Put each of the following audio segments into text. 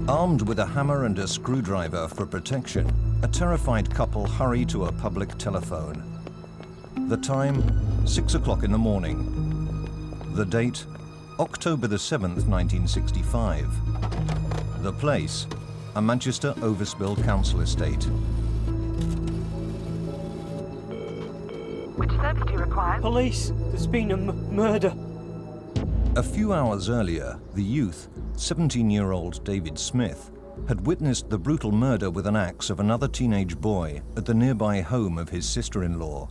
Armed with a hammer and a screwdriver for protection, a terrified couple hurry to a public telephone. The time, 6 o'clock in the morning. The date, October the 7th, 1965. The place, a Manchester Overspill council estate. Which service do you require? Police, there's been a murder. A few hours earlier, the youth, 17-year-old David Smith, had witnessed the brutal murder with an axe of another teenage boy at the nearby home of his sister-in-law.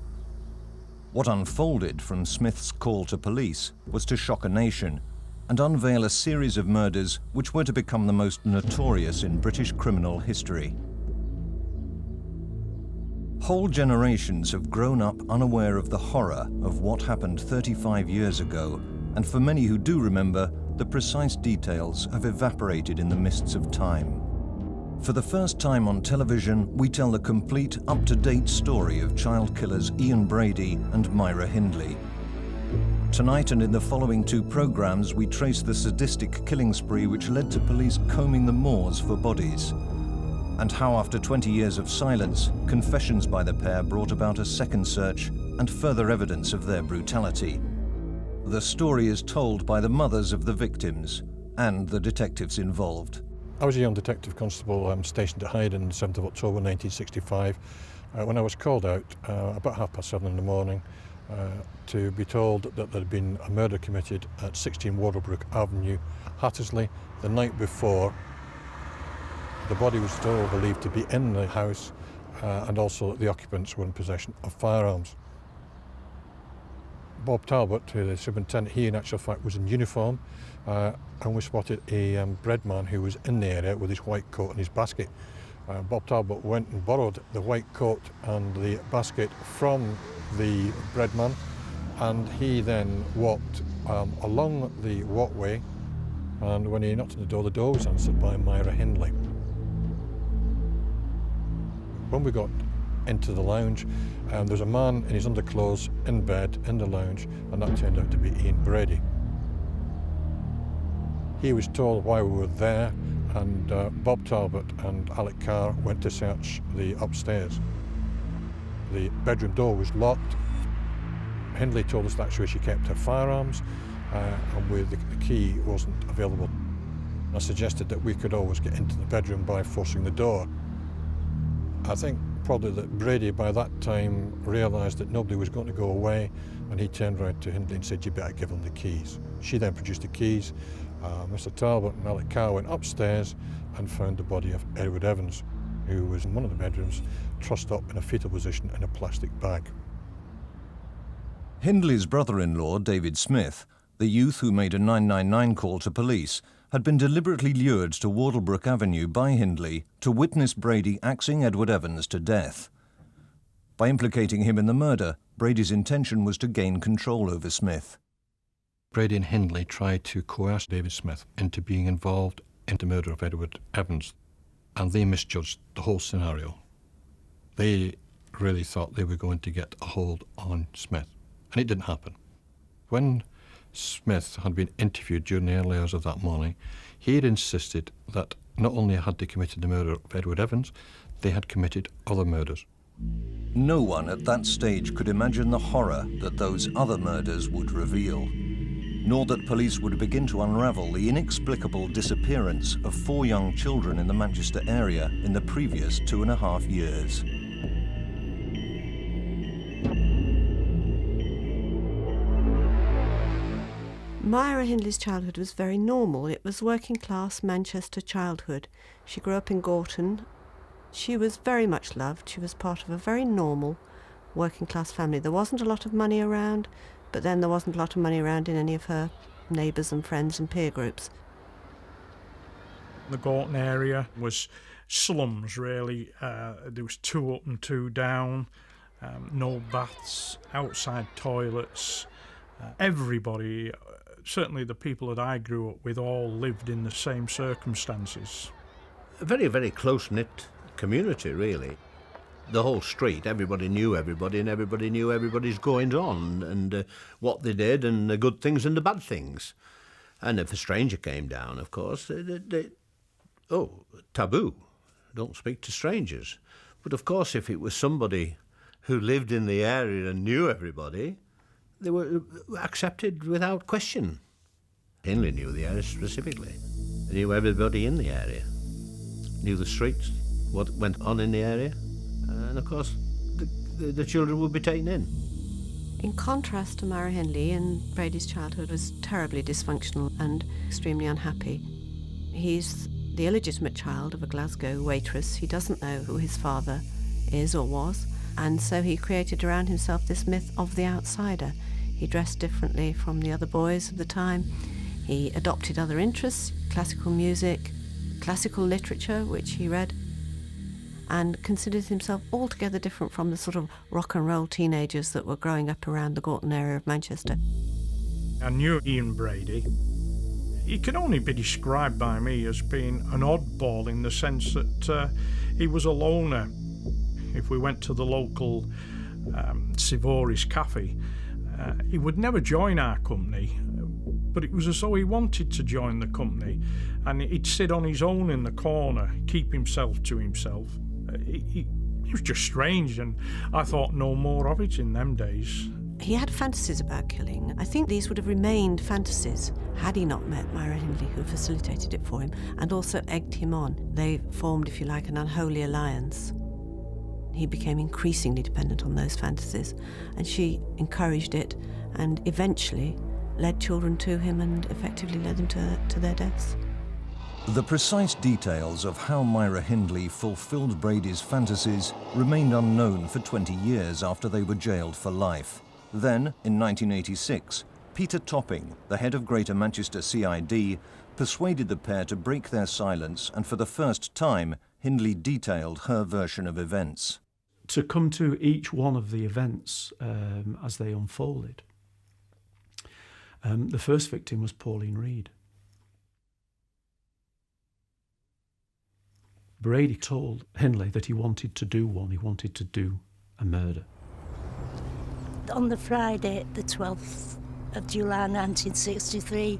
What unfolded from Smith's call to police was to shock a nation and unveil a series of murders which were to become the most notorious in British criminal history. Whole generations have grown up unaware of the horror of what happened 35 years ago, and for many who do remember, the precise details have evaporated in the mists of time. For the first time on television, we tell the complete, up-to-date story of child killers Ian Brady and Myra Hindley. Tonight and in the following two programs, we trace the sadistic killing spree which led to police combing the moors for bodies, and how after 20 years of silence, confessions by the pair brought about a second search and further evidence of their brutality. The story is told by the mothers of the victims and the detectives involved. I was a young detective constable stationed at Hyde on the 7th of October 1965 when I was called out about 7:30 in the morning to be told that there had been a murder committed at 16 Wardlebrook Avenue, Hattersley, the night before. The body was still believed to be in the house and also that the occupants were in possession of firearms. Bob Talbot, the superintendent, he in actual fact was in uniform and we spotted a bread man who was in the area with his white coat and his basket. Bob Talbot went and borrowed the white coat and the basket from the bread man, and he then walked along the walkway, and when he knocked on the door was answered by Myra Hindley. When we got into the lounge, there was a man in his underclothes in bed in the lounge, and that turned out to be Ian Brady. He was told why we were there, and Bob Talbot and Alec Carr went to search the upstairs. The bedroom door was locked. Hindley told us that's where she kept her firearms, and where the key wasn't available. I suggested that we could always get into the bedroom by forcing the door. I think probably that Brady by that time realised that nobody was going to go away, and he turned around to Hindley and said, "You better give him the keys." She then produced the keys. Mr. Talbot and Alec Carr went upstairs and found the body of Edward Evans, who was in one of the bedrooms, trussed up in a fetal position in a plastic bag. Hindley's brother-in-law, David Smith, the youth who made a 999 call to police, had been deliberately lured to Wardlebrook Avenue by Hindley to witness Brady axing Edward Evans to death. By implicating him in the murder, Brady's intention was to gain control over Smith. Brady and Hindley tried to coerce David Smith into being involved in the murder of Edward Evans, and they misjudged the whole scenario. They really thought they were going to get a hold on Smith, and it didn't happen. When Smith had been interviewed during the early hours of that morning, he had insisted that not only had they committed the murder of Edward Evans, they had committed other murders. No one at that stage could imagine the horror that those other murders would reveal, nor that police would begin to unravel the inexplicable disappearance of 4 young children in the Manchester area in the previous 2.5 years. Myra Hindley's childhood was very normal. It was working-class Manchester childhood. She grew up in Gorton. She was very much loved. She was part of a very normal working-class family. There wasn't a lot of money around, but then there wasn't a lot of money around in any of her neighbours and friends and peer groups. The Gorton area was slums, really. There was 2 up and 2 down, no baths, outside toilets. Everybody, certainly the people that I grew up with, all lived in the same circumstances. A very, very close-knit community, really. The whole street, everybody knew everybody, and everybody knew everybody's goings-on, and what they did, and the good things and the bad things. And if a stranger came down, of course, taboo. Don't speak to strangers. But of course, if it was somebody who lived in the area and knew everybody, they were accepted without question. Hindley knew the area specifically. He knew everybody in the area, knew the streets, what went on in the area, and of course, the children would be taken in. In contrast to Myra Hindley, and Brady's childhood was terribly dysfunctional and extremely unhappy. He's the illegitimate child of a Glasgow waitress. He doesn't know who his father is or was, and so he created around himself this myth of the outsider. He dressed differently from the other boys of the time. He adopted other interests, classical music, classical literature, which he read, and considered himself altogether different from the sort of rock and roll teenagers that were growing up around the Gorton area of Manchester. I knew Ian Brady. He can only be described by me as being an oddball in the sense that he was a loner. If we went to the local Savory's cafe, he would never join our company, but it was as though he wanted to join the company, and he'd sit on his own in the corner, keep himself to himself. He was just strange, and I thought no more of it in them days. He had fantasies about killing. I think these would have remained fantasies had he not met Myra Hindley, who facilitated it for him and also egged him on. They formed, if you like, an unholy alliance. He became increasingly dependent on those fantasies, and she encouraged it and eventually led children to him and effectively led them to their deaths. The precise details of how Myra Hindley fulfilled Brady's fantasies remained unknown for 20 years after they were jailed for life. Then, in 1986, Peter Topping, the head of Greater Manchester CID, persuaded the pair to break their silence, and for the first time, Hindley detailed her version of events. To come to each one of the events as they unfolded. The first victim was Pauline Reed. Brady told Hindley that he wanted to do a murder. On the Friday, the 12th of July 1963,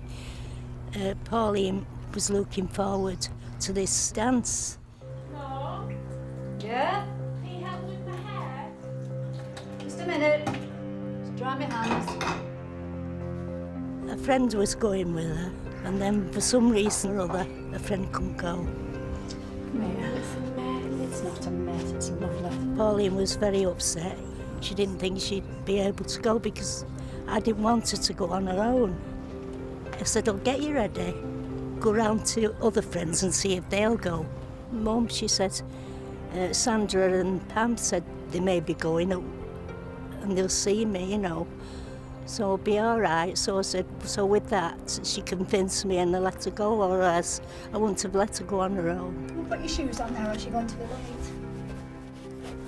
Pauline was looking forward to this dance. Hello? Yeah? Can you help with my hair? Just a minute. Just dry my hands. A friend was going with her, and then for some reason or other, a friend couldn't go. It's not a mess, it's lovely. Pauline was very upset. She didn't think she'd be able to go because I didn't want her to go on her own. I said, I'll get you ready. Go round to other friends and see if they'll go. Mum, she said, Sandra and Pam said they may be going and they'll see me, you know. So I'll be all right. So I said, so with that, she convinced me and I let her go, or else I wouldn't have let her go on her own. We'll put your shoes on now, or she's going to be late.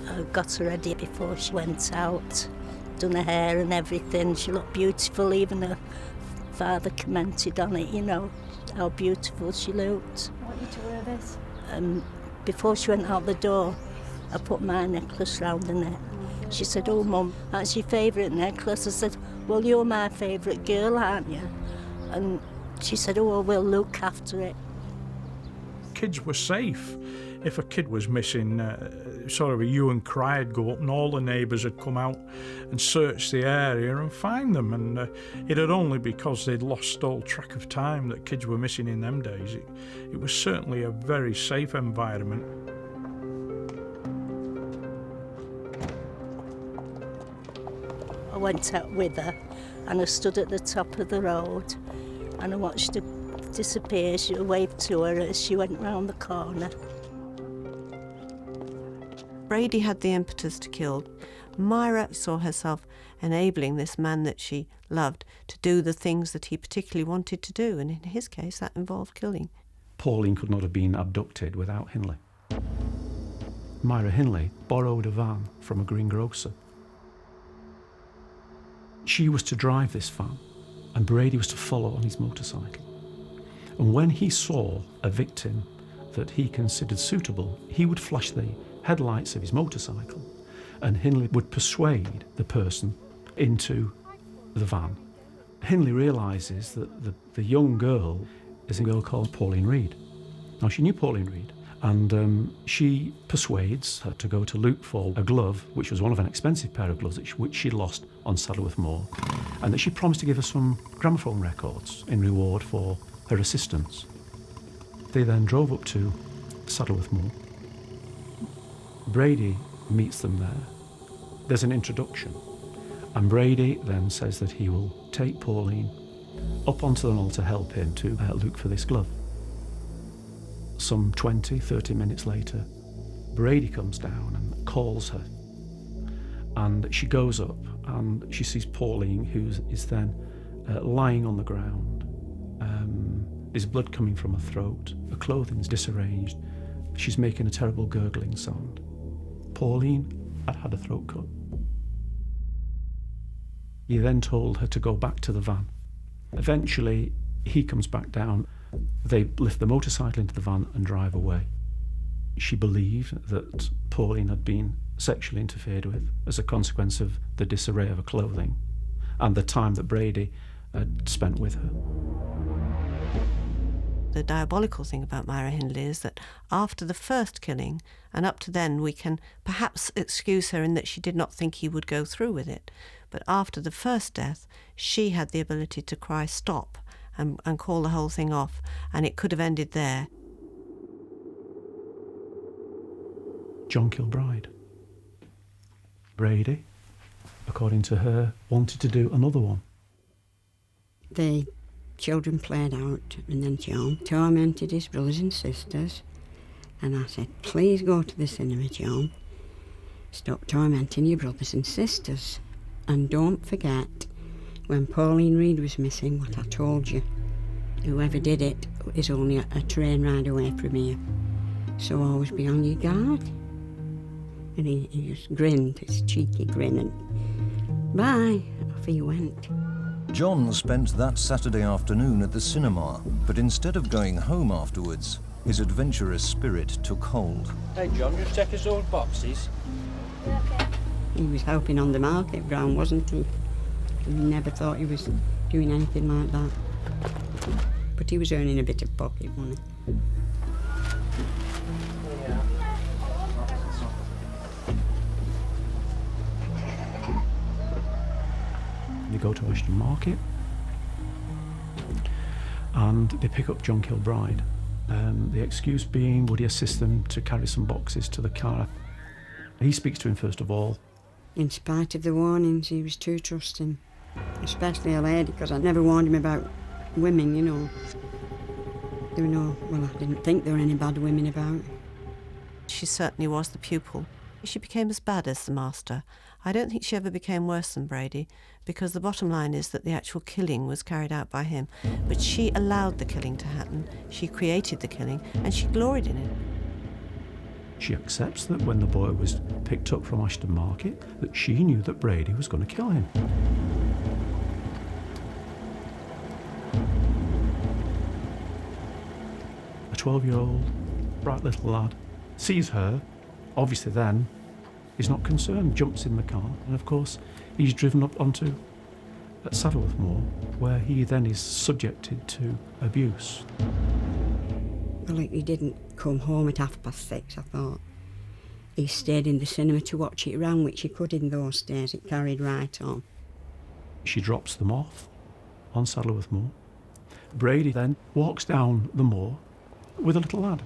I got her ready before she went out, done her hair and everything. She looked beautiful, even her father commented on it, you know, how beautiful she looked. I want you to wear this. Before she went out the door, I put my necklace round her neck. She said, oh, Mum, that's your favourite necklace. I said, well, you're my favourite girl, aren't you? And she said, oh, well, we'll look after it. Kids were safe. If a kid was missing, sort of a hue and cry would go up, and all the neighbours had come out and searched the area and find them. And it had only because they'd lost all track of time that kids were missing in them days. It was certainly a very safe environment. I went out with her and I stood at the top of the road and I watched her disappear. She waved to her as she went round the corner. Brady had the impetus to kill. Myra saw herself enabling this man that she loved to do the things that he particularly wanted to do, and in his case that involved killing. Pauline could not have been abducted without Hindley. Myra Hindley borrowed a van from a greengrocer. She was to drive this van, and Brady was to follow on his motorcycle. And when he saw a victim that he considered suitable, he would flash the headlights of his motorcycle, and Hindley would persuade the person into the van. Hindley realises that the young girl is a girl called Pauline Reed. Now, she knew Pauline Reed, and she persuades her to go to Luke for a glove, which was one of an expensive pair of gloves which she'd lost on Saddleworth Moor, and that she promised to give her some gramophone records in reward for her assistance. They then drove up to Saddleworth Moor. Brady meets them there. There's an introduction, and Brady then says that he will take Pauline up onto the knoll to help him to look for this glove. Some 20, 30 minutes later, Brady comes down and calls her. And she goes up and she sees Pauline, who is then lying on the ground. There's blood coming from her throat. Her clothing's disarranged. She's making a terrible gurgling sound. Pauline had had a throat cut. He then told her to go back to the van. Eventually, he comes back down. They lift the motorcycle into the van and drive away. She believed that Pauline had been sexually interfered with as a consequence of the disarray of her clothing and the time that Brady had spent with her. The diabolical thing about Myra Hindley is that after the first killing, and up to then, we can perhaps excuse her in that she did not think he would go through with it. But after the first death, she had the ability to cry stop and call the whole thing off, and it could have ended there. John Kilbride. Brady, according to her, wanted to do another one. The children played out, and then John tormented his brothers and sisters, and I said, please go to the cinema, John. Stop tormenting your brothers and sisters. And don't forget, when Pauline Reed was missing, what I told you. Whoever did it is only a train ride away from here. So always be on your guard. And he just grinned, his cheeky grin, and bye, off he went. John spent that Saturday afternoon at the cinema, but instead of going home afterwards, his adventurous spirit took hold. Hey John, just check us those boxes. He was helping on the market ground, wasn't he? He never thought he was doing anything like that. But he was earning a bit of pocket money. They go to Ashton Market and they pick up John Kilbride. The excuse being, would he assist them to carry some boxes to the car? He speaks to him first of all. In spite of the warnings, he was too trusting, especially a lady, because I never warned him about women, you know. There were no, well, I didn't think there were any bad women about. She certainly was the pupil. She became as bad as the master. I don't think she ever became worse than Brady, because the bottom line is that the actual killing was carried out by him. But she allowed the killing to happen, she created the killing, and she gloried in it. She accepts that when the boy was picked up from Ashton Market, that she knew that Brady was going to kill him. A 12-year-old, bright little lad, sees her, obviously then, is not concerned, jumps in the car, and of course he's driven up onto Saddleworth Moor, where he then is subjected to abuse. Well, he didn't come home at 6:30, I thought. He stayed in the cinema to watch it round, which he could in those days. It carried right on. She drops them off on Saddleworth Moor. Brady then walks down the moor with a little lad.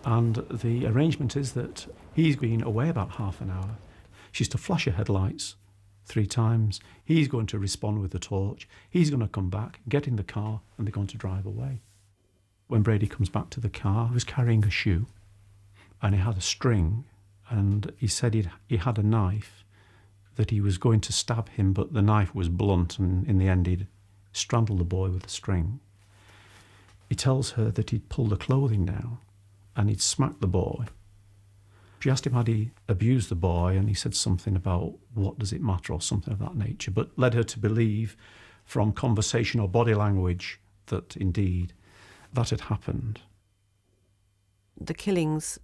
And the arrangement is that he's been away about half an hour. She's to flash her headlights 3 times. He's going to respond with the torch. He's going to come back, get in the car, and they're going to drive away. When Brady comes back to the car, he was carrying a shoe, and he had a string, and he said he had a knife, that he was going to stab him, but the knife was blunt, and in the end he'd strangled the boy with the string. He tells her that he'd pulled the clothing down, and he'd smacked the boy. She asked him had he abused the boy, and he said something about what does it matter or something of that nature, but led her to believe from conversation or body language that indeed that had happened. The killings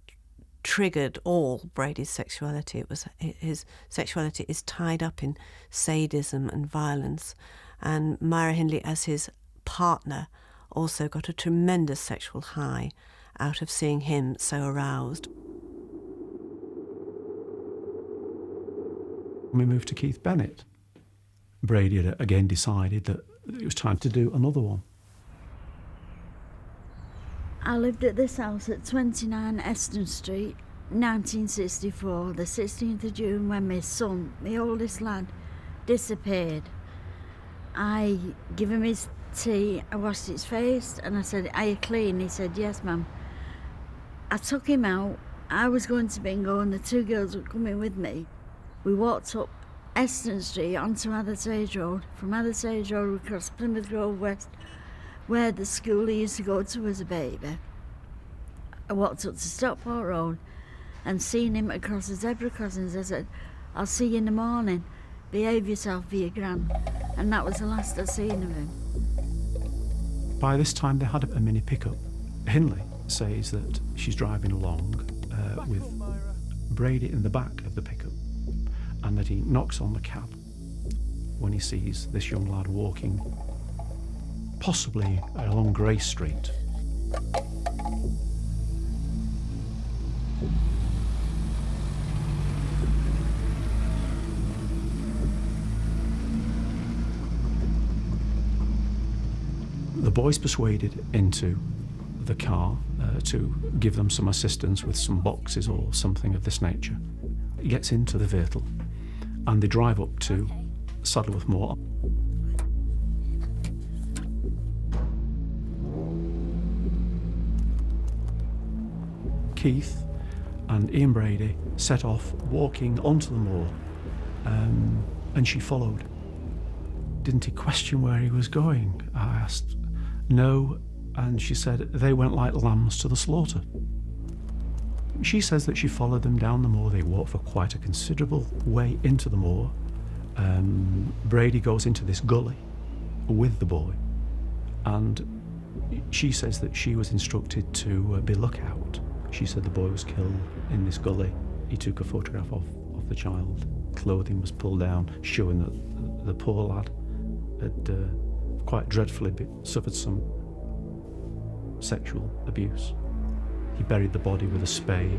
triggered all Brady's sexuality. It was his sexuality is tied up in sadism and violence, and Myra Hindley as his partner also got a tremendous sexual high out of seeing him so aroused. We moved to Keith Bennett. Brady had again decided that it was time to do another one. I lived at this house at 29 Eston Street, 1964, the 16th of June, when my son, my oldest lad, disappeared. I gave him his tea, I washed his face, and I said, "Are you clean?" He said, "Yes, ma'am." I took him out. I was going to bingo and the two girls were coming with me. We walked up Eston Street onto Athertage Road. From Athertage Road we crossed Plymouth Grove West, where the school he used to go to as a baby. I walked up to Stockport Road and seen him across the zebra crossings. I said, "I'll see you in the morning. Behave yourself for your gran." And that was the last I'd seen of him. By this time they had a mini pickup. Hindley says that she's driving along with Brady in the back of the pickup, and that he knocks on the cab when he sees this young lad walking possibly along Grey Street. The boys persuaded into the car to give them some assistance with some boxes or something of this nature. He gets into the vehicle and they drive up to Saddleworth Moor. Keith and Ian Brady set off walking onto the moor, and she followed. Didn't he question where he was going? I asked. No, and she said they went like lambs to the slaughter. She says that she followed them down the moor. They walked for quite a considerable way into the moor. Brady goes into this gully with the boy, and she says that she was instructed to be lookout. She said the boy was killed in this gully. He took a photograph of the child. Clothing was pulled down, showing that the poor lad had quite dreadfully suffered some sexual abuse. He buried the body with a spade.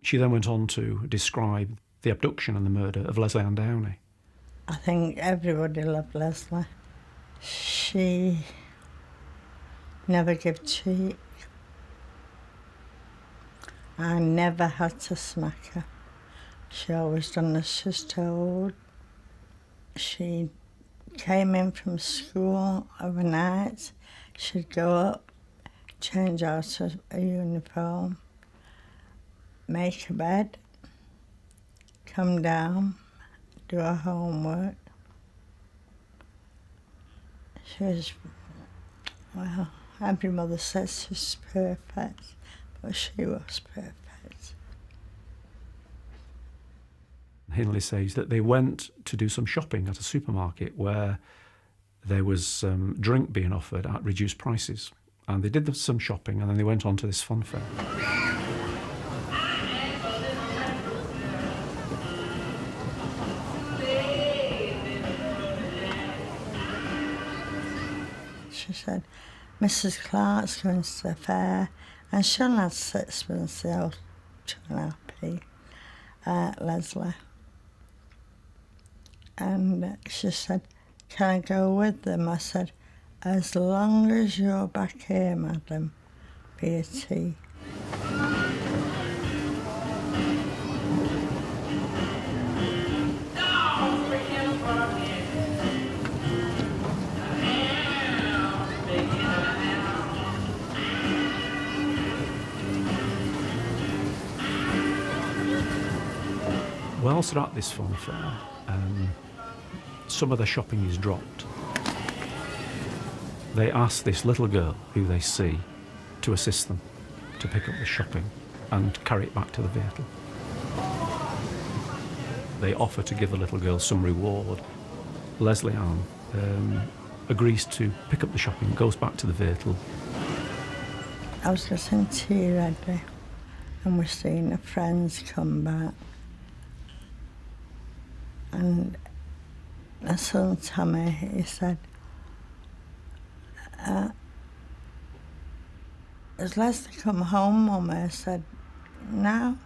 She then went on to describe the abduction and the murder of Leslie Ann Downey. I think everybody loved Leslie. She never gave cheek. I never had to smack her. She always done as she was told. She came in from school overnight. She'd go up, change out of a uniform, make her bed, come down, do her homework. She was, well, every mother says she's perfect, but she was perfect. Hindley says that they went to do some shopping at a supermarket where there was drink being offered at reduced prices. And they did some shopping and then they went on to this fun fair. She said, "Mrs. Clark's going to the fair and she'll have sixpence, the old 2.5p, Leslie." And she said, "Can I go with them?" I said, "As long as you're back here, madam, be a tea." Whilst they're at this fun fair, some of the shopping is dropped. They ask this little girl who they see to assist them to pick up the shopping and carry it back to the vehicle. They offer to give the little girl some reward. Leslie Ann agrees to pick up the shopping, goes back to the vehicle. I was getting tea ready and we're seeing her friends come back. And my son Tommy, he said, has Leslie come home, Mummy? I said, no,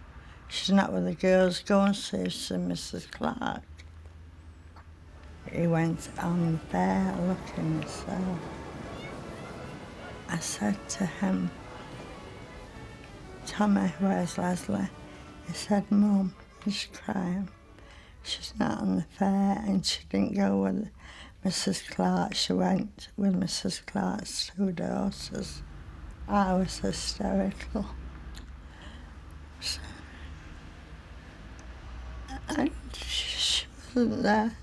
she's not with the girls. Go and see Mrs. Clark. He went on there looking, so I said to him, Tommy, where's Leslie? He said, Mum, she's crying. She's not on the fair, and she didn't go with Mrs. Clark. She went with Mrs. Clark's 2 daughters. I was hysterical. So, and she wasn't there.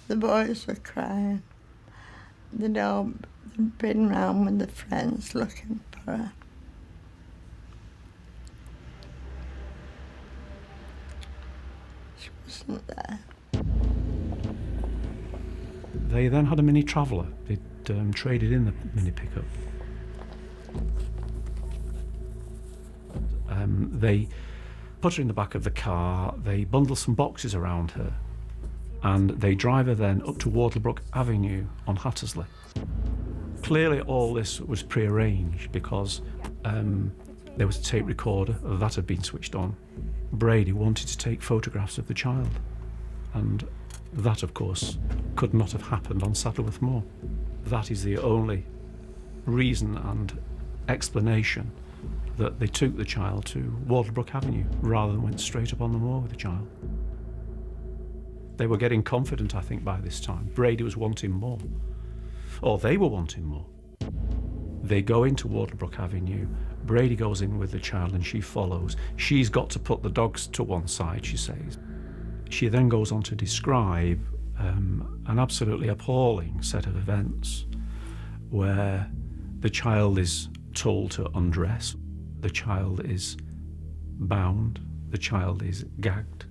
The boys were crying. They'd all been round with the friends looking for her. She wasn't there. They then had a Mini Traveller. They'd traded in the Mini pickup. They put her in the back of the car, they bundle some boxes around her, and they drive her then up to Wardlebrook Avenue on Hattersley. Clearly all this was pre-arranged because there was a tape recorder that had been switched on. Brady wanted to take photographs of the child, and that, of course, could not have happened on Saddleworth Moor. That is the only reason and explanation that they took the child to Wardlebrook Avenue rather than went straight up on the moor with the child. They were getting confident, I think, by this time. Brady was wanting more. Or they were wanting more. They go into Wardlebrook Avenue. Brady goes in with the child and she follows. She's got to put the dogs to one side, she says. She then goes on to describe an absolutely appalling set of events where the child is told to undress, the child is bound, the child is gagged.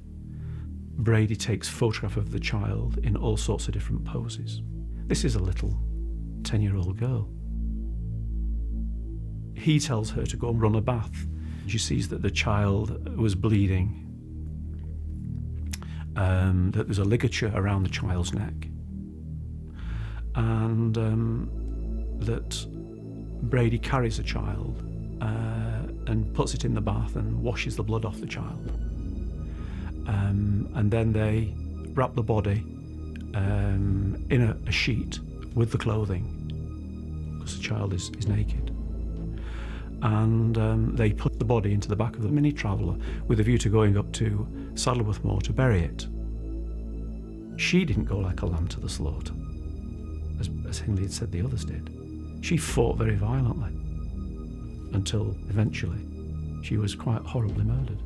Brady takes photograph of the child in all sorts of different poses. This is a little 10-year-old girl. He tells her to go and run a bath. She sees that the child was bleeding, that there's a ligature around the child's neck, and that Brady carries the child and puts it in the bath and washes the blood off the child. And then they wrap the body in a sheet with the clothing, because the child is naked. And they put the body into the back of the Mini Traveller with a view to going up to Saddleworth Moor to bury it. She didn't go like a lamb to the slaughter, as Hindley had said the others did. She fought very violently until eventually she was quite horribly murdered.